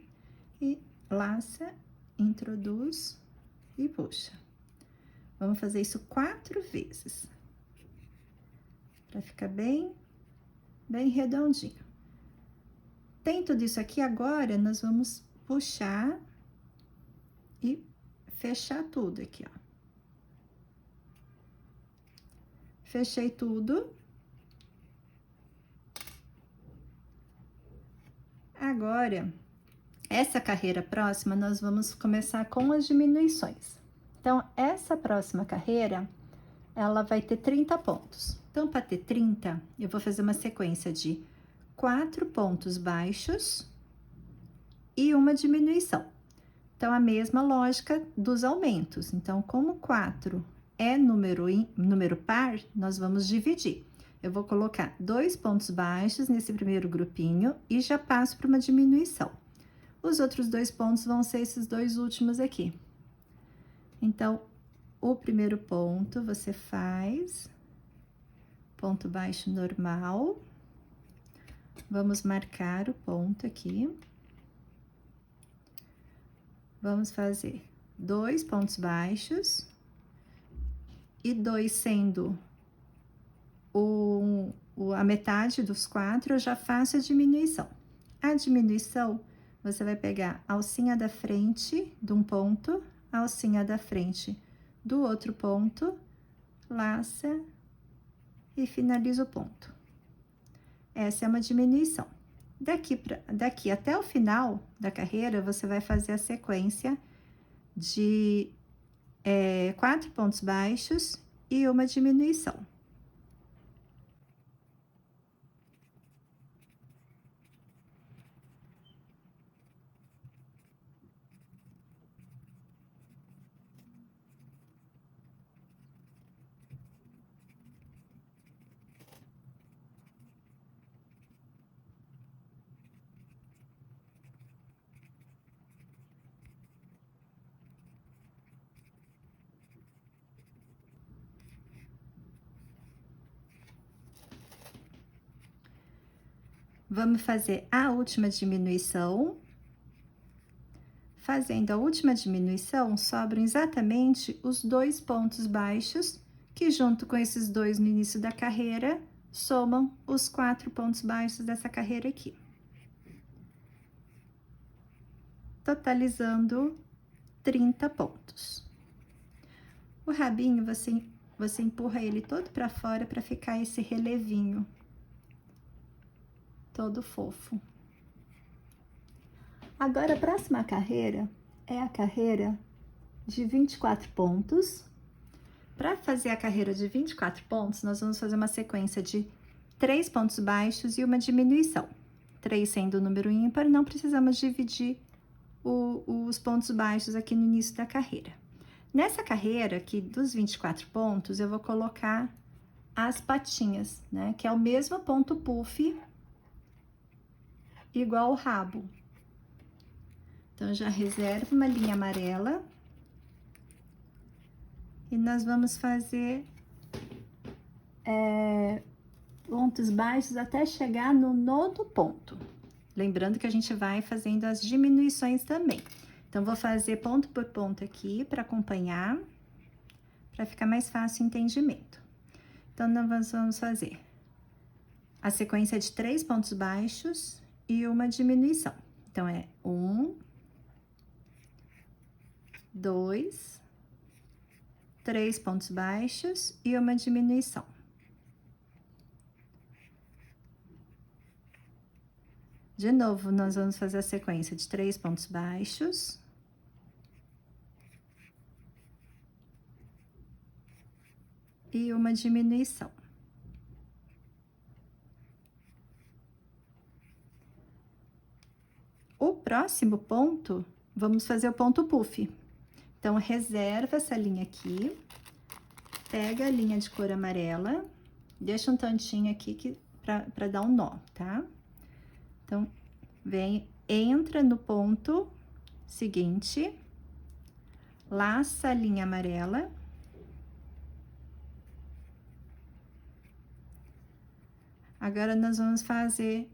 E laça, introduz e puxa. Vamos fazer isso 4 vezes, para ficar bem redondinho. Tem tudo isso aqui, agora nós vamos puxar e fechar tudo aqui, ó. Fechei tudo. Agora, essa carreira próxima, nós vamos começar com as diminuições. Então, essa próxima carreira, ela vai ter 30 pontos. Então, para ter 30, eu vou fazer uma sequência de 4 pontos baixos e uma diminuição. Então, a mesma lógica dos aumentos. Então, como 4 é número par, nós vamos dividir. Eu vou colocar 2 pontos baixos nesse primeiro grupinho e já passo para uma diminuição. Os outros 2 pontos vão ser esses 2 últimos aqui. Então, o primeiro ponto você faz ponto baixo normal. Vamos marcar o ponto aqui. Vamos fazer 2 pontos baixos e 2 sendo a metade dos 4, eu já faço a diminuição. A diminuição, você vai pegar a alcinha da frente de um ponto, a alcinha da frente do outro ponto, laça e finaliza o ponto. Essa é uma diminuição. Daqui até o final da carreira, você vai fazer a sequência de 4 pontos baixos e uma diminuição. Vamos fazer a última diminuição. Fazendo a última diminuição, sobram exatamente os 2 pontos baixos, que junto com esses 2 no início da carreira, somam os 4 pontos baixos dessa carreira aqui. Totalizando 30 pontos. O rabinho, você empurra ele todo para fora para ficar esse relevinho. Todo fofo. Agora, a próxima carreira é a carreira de 24 pontos. Para fazer a carreira de 24 pontos, nós vamos fazer uma sequência de 3 pontos baixos e uma diminuição. 3 sendo o número ímpar, não precisamos dividir os pontos baixos aqui no início da carreira. Nessa carreira aqui dos 24 pontos, eu vou colocar as patinhas, né? Que é o mesmo ponto puff, igual o rabo. Então, eu já reservo uma linha amarela. E nós vamos fazer pontos baixos até chegar no nono ponto. Lembrando que a gente vai fazendo as diminuições também. Então, vou fazer ponto por ponto aqui para acompanhar, para ficar mais fácil o entendimento. Então, nós vamos fazer a sequência de 3 pontos baixos e uma diminuição. Então, é 1, 2, 3 pontos baixos e uma diminuição. De novo, nós vamos fazer a sequência de 3 pontos baixos. E uma diminuição. O próximo ponto, vamos fazer o ponto puff. Então, reserva essa linha aqui, pega a linha de cor amarela, deixa um tantinho aqui para dar um nó, tá? Então, entra no ponto seguinte, laça a linha amarela. Agora, nós vamos fazer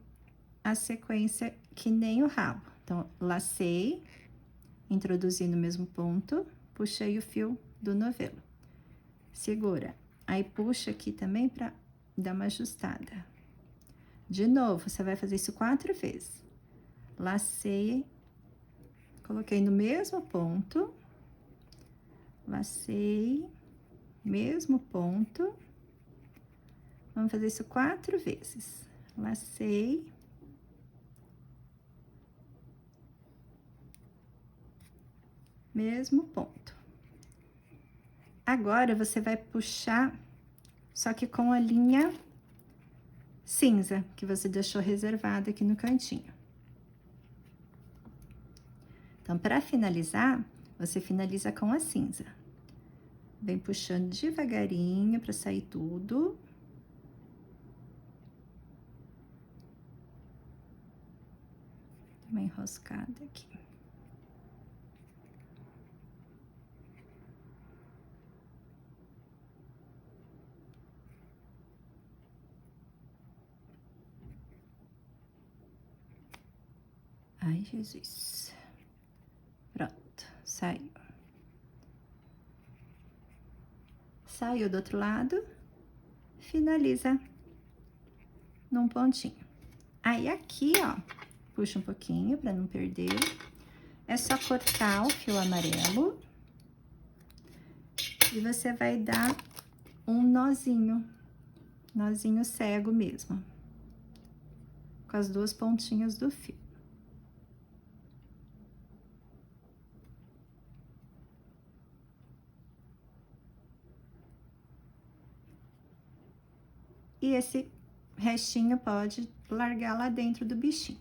a sequência que nem o rabo. Então, lacei, introduzi no mesmo ponto, puxei o fio do novelo. Segura. Aí, puxa aqui também para dar uma ajustada. De novo, você vai fazer isso 4 vezes. Lacei, coloquei no mesmo ponto, lacei, mesmo ponto. Vamos fazer isso 4 vezes. Lacei. Mesmo ponto. Agora, você vai puxar, só que com a linha cinza que você deixou reservado aqui no cantinho. Então, para finalizar, você finaliza com a cinza. Vem puxando devagarinho para sair tudo. Uma enroscada aqui. Ai, Jesus. Pronto, saiu. Saiu do outro lado, finaliza num pontinho. Aí, aqui, ó, puxa um pouquinho para não perder. É só cortar o fio amarelo. E você vai dar um nozinho cego mesmo. Com as duas pontinhas do fio. E esse restinho pode largar lá dentro do bichinho.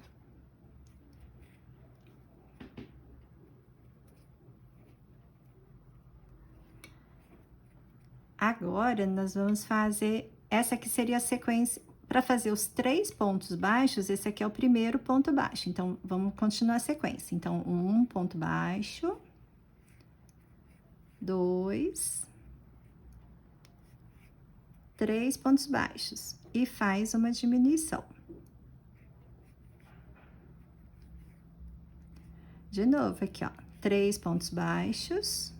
Agora, nós vamos fazer... Essa aqui seria a sequência... Para fazer os 3 pontos baixos, esse aqui é o primeiro ponto baixo. Então, vamos continuar a sequência. Então, 1 ponto baixo. 2... 3 pontos baixos. E faz uma diminuição. De novo, aqui, ó. 3 pontos baixos.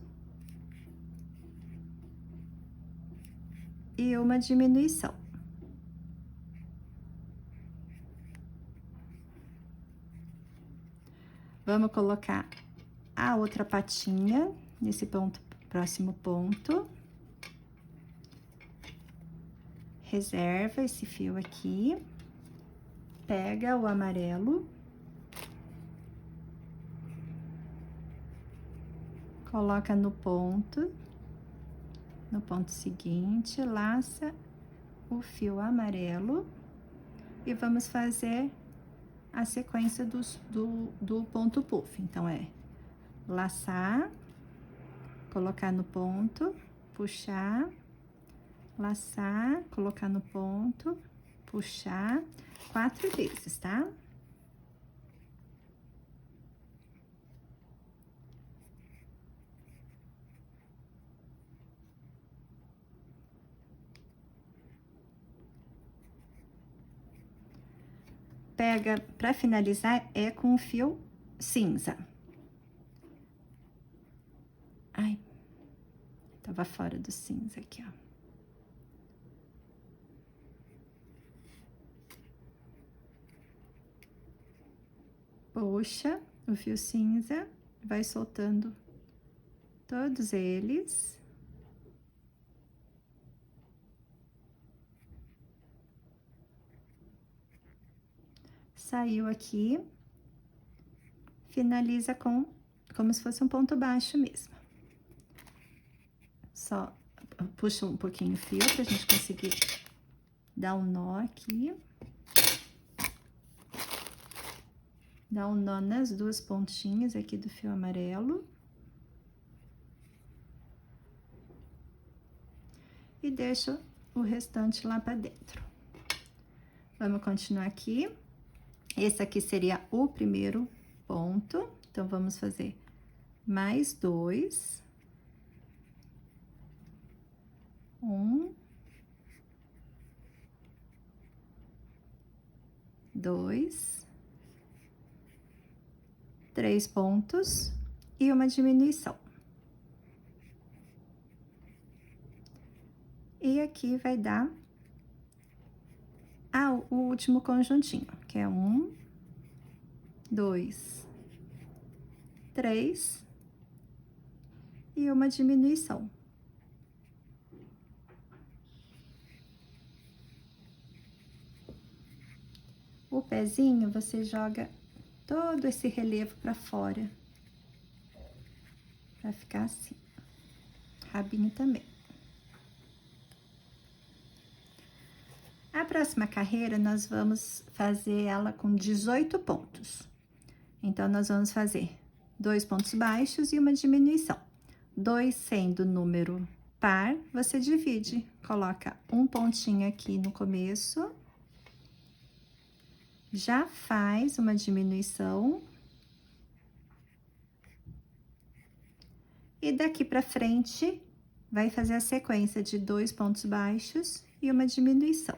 E uma diminuição. Vamos colocar a outra patinha nesse ponto, próximo ponto. Reserva esse fio aqui. Pega o amarelo. Coloca no ponto seguinte, laça o fio amarelo e vamos fazer a sequência do ponto puff. Então, é laçar, colocar no ponto, puxar, laçar, colocar no ponto, puxar 4 vezes, tá? Pega, para finalizar, é com o fio cinza. Ai, tava fora do cinza aqui, ó. Puxa o fio cinza, vai soltando todos eles. Saiu aqui, finaliza como se fosse um ponto baixo mesmo. Só puxa um pouquinho o fio pra gente conseguir dar um nó aqui. Dá um nó nas duas pontinhas aqui do fio amarelo. E deixa o restante lá pra dentro. Vamos continuar aqui. Esse aqui seria o primeiro ponto. Então, vamos fazer mais 2. 1. 2. 3 pontos e uma diminuição. E aqui vai dar o último conjuntinho, que é 1, 2, 3 e uma diminuição. O pezinho, você joga todo esse relevo pra fora, pra ficar assim. Rabinho também. A próxima carreira, nós vamos fazer ela com 18 pontos. Então, nós vamos fazer 2 pontos baixos e uma diminuição. 2 sendo número par, você divide, coloca um pontinho aqui no começo, já faz uma diminuição. E daqui pra frente, vai fazer a sequência de 2 pontos baixos e uma diminuição.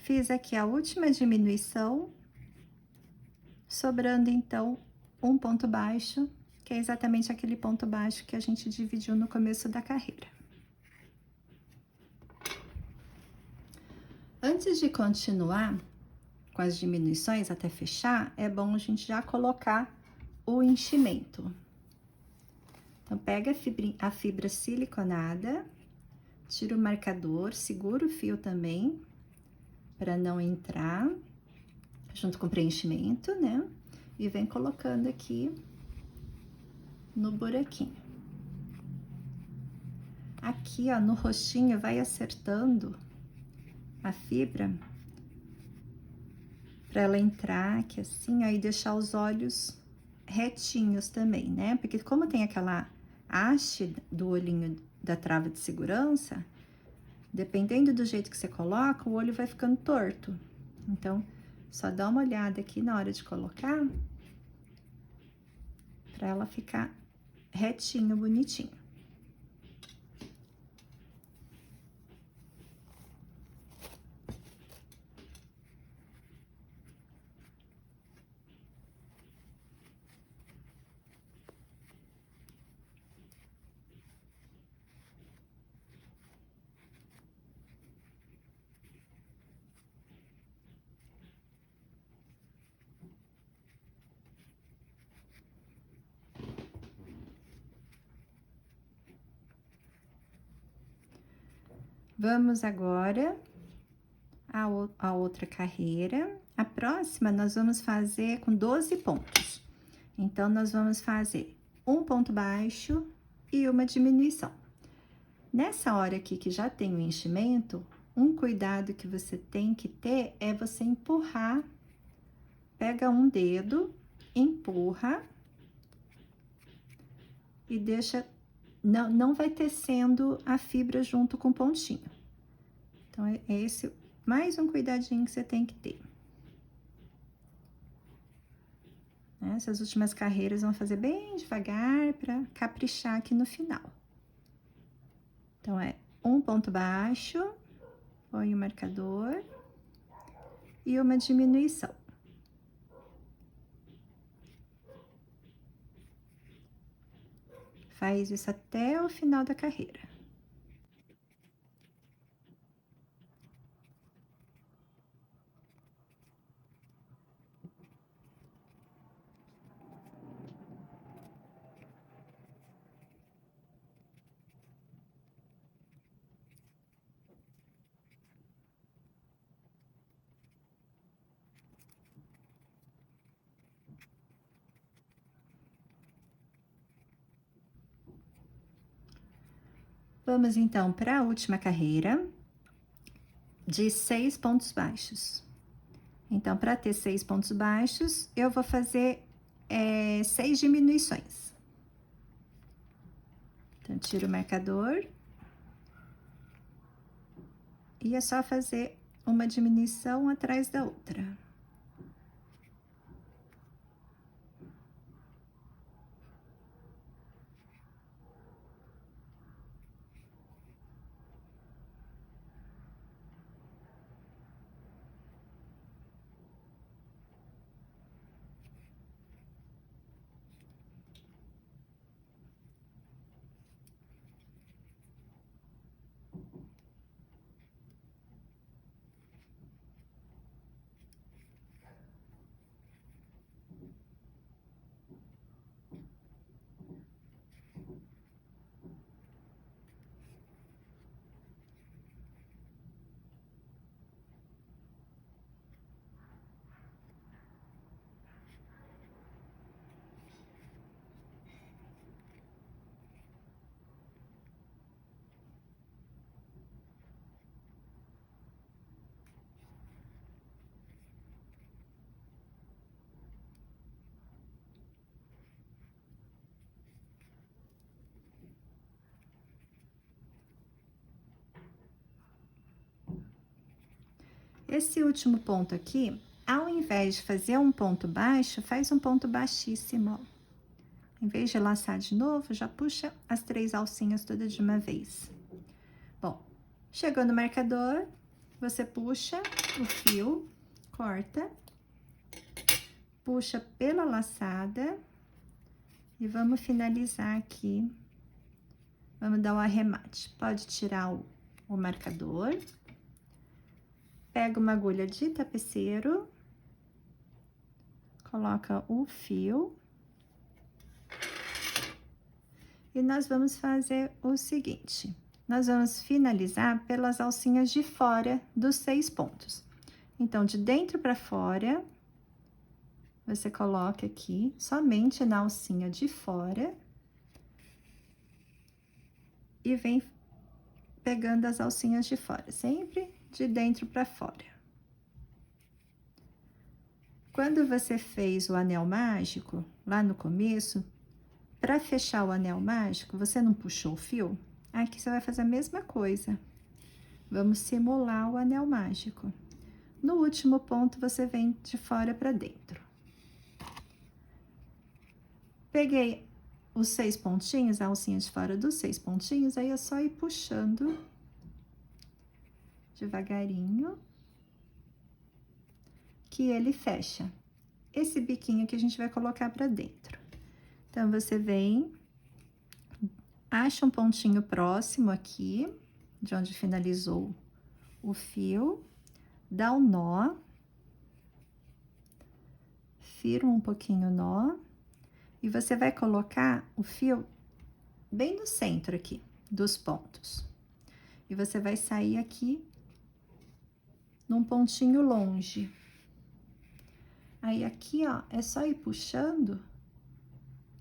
Fiz aqui a última diminuição, sobrando então um ponto baixo, que é exatamente aquele ponto baixo que a gente dividiu no começo da carreira. Antes de continuar com as diminuições até fechar, é bom a gente já colocar o enchimento. Então, pega a fibra siliconada, tira o marcador, segura o fio também, para não entrar, junto com o preenchimento, né? E vem colocando aqui no buraquinho. Aqui, ó, no rostinho, vai acertando a fibra para ela entrar aqui assim, aí deixar os olhos retinhos também, né? Porque como tem aquela haste do olhinho da trava de segurança, dependendo do jeito que você coloca, o olho vai ficando torto. Então, só dá uma olhada aqui na hora de colocar, para ela ficar retinho, bonitinho. Vamos agora a outra carreira. A próxima, nós vamos fazer com 12 pontos. Então, nós vamos fazer um ponto baixo e uma diminuição. Nessa hora aqui que já tem o enchimento, um cuidado que você tem que ter é você empurrar, pega um dedo, empurra e deixa, não vai tecendo a fibra junto com o pontinho. Então, é esse mais um cuidadinho que você tem que ter. Essas últimas carreiras vão fazer bem devagar para caprichar aqui no final. Então, é um ponto baixo, põe o marcador e uma diminuição. Faz isso até o final da carreira. Vamos, então, para a última carreira de 6 pontos baixos. Então, para ter 6 pontos baixos, eu vou fazer 6 diminuições. Então, tiro o marcador. E é só fazer uma diminuição atrás da outra. Esse último ponto aqui, ao invés de fazer um ponto baixo, faz um ponto baixíssimo, ó. Em vez de laçar de novo, já puxa as 3 alcinhas todas de uma vez. Bom, chegou no marcador, você puxa o fio, corta, puxa pela laçada e vamos finalizar aqui. Vamos dar o arremate. Pode tirar o marcador. Pega uma agulha de tapeceiro, coloca o fio. E nós vamos fazer o seguinte, nós vamos finalizar pelas alcinhas de fora dos 6 pontos. Então, de dentro para fora, você coloca aqui, somente na alcinha de fora. E vem pegando as alcinhas de fora, sempre de dentro para fora. Quando você fez o anel mágico, lá no começo, para fechar o anel mágico, você não puxou o fio? Aqui você vai fazer a mesma coisa. Vamos simular o anel mágico. No último ponto, você vem de fora para dentro. Peguei os 6 pontinhos, a alcinha de fora dos 6 pontinhos, aí é só ir puxando devagarinho, que ele fecha. Esse biquinho que a gente vai colocar para dentro. Então, você vem, acha um pontinho próximo aqui, de onde finalizou o fio, dá um nó, firma um pouquinho o nó, e você vai colocar o fio bem no centro aqui, dos pontos. E você vai sair aqui, num pontinho longe. Aí, aqui, ó, é só ir puxando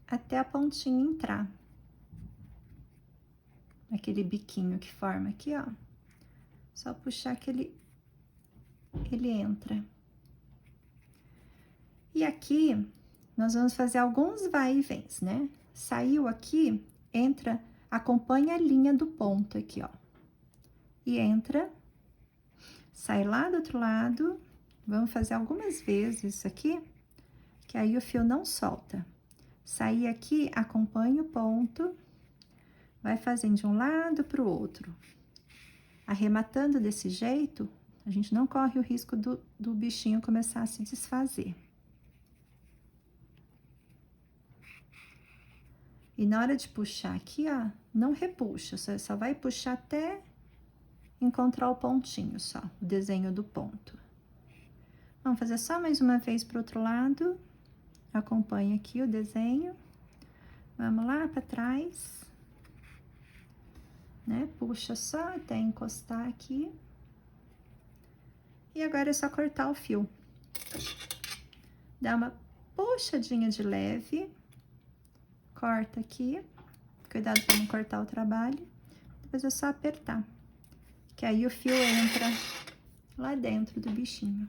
até a pontinha entrar. Aquele biquinho que forma aqui, ó. Só puxar que ele entra. E aqui, nós vamos fazer alguns vai e vens, né? Saiu aqui, entra, acompanha a linha do ponto aqui, ó. E entra, sai lá do outro lado. Vamos fazer algumas vezes isso aqui, que aí o fio não solta. Sair aqui, acompanha o ponto, vai fazendo de um lado para o outro. Arrematando desse jeito, a gente não corre o risco do bichinho começar a se desfazer. E na hora de puxar aqui, ó, não repuxa, você só vai puxar até encontrar o pontinho só, o desenho do ponto. Vamos fazer só mais uma vez pro outro lado. Acompanha aqui o desenho. Vamos lá para trás. Né? Puxa só até encostar aqui. E agora é só cortar o fio. Dá uma puxadinha de leve. Corta aqui. Cuidado para não cortar o trabalho. Depois é só apertar. Que aí o fio entra lá dentro do bichinho.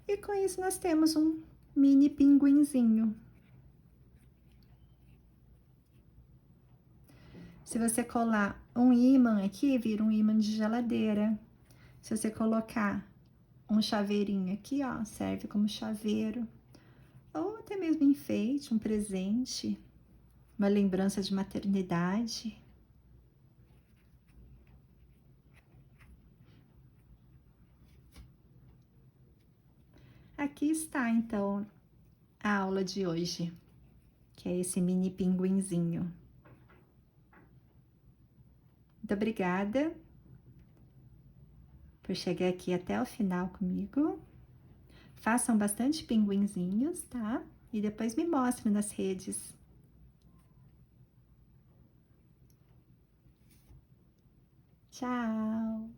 E com isso nós temos um mini pinguinzinho. Se você colar um ímã aqui, vira um ímã de geladeira. Se você colocar um chaveirinho aqui, ó, serve como chaveiro. Ou até mesmo enfeite, um presente, uma lembrança de maternidade. Aqui está, então, a aula de hoje, que é esse mini pinguinzinho. Muito obrigada por chegar aqui até o final comigo. Façam bastante pinguinzinhos, tá? E depois me mostrem nas redes. Tchau!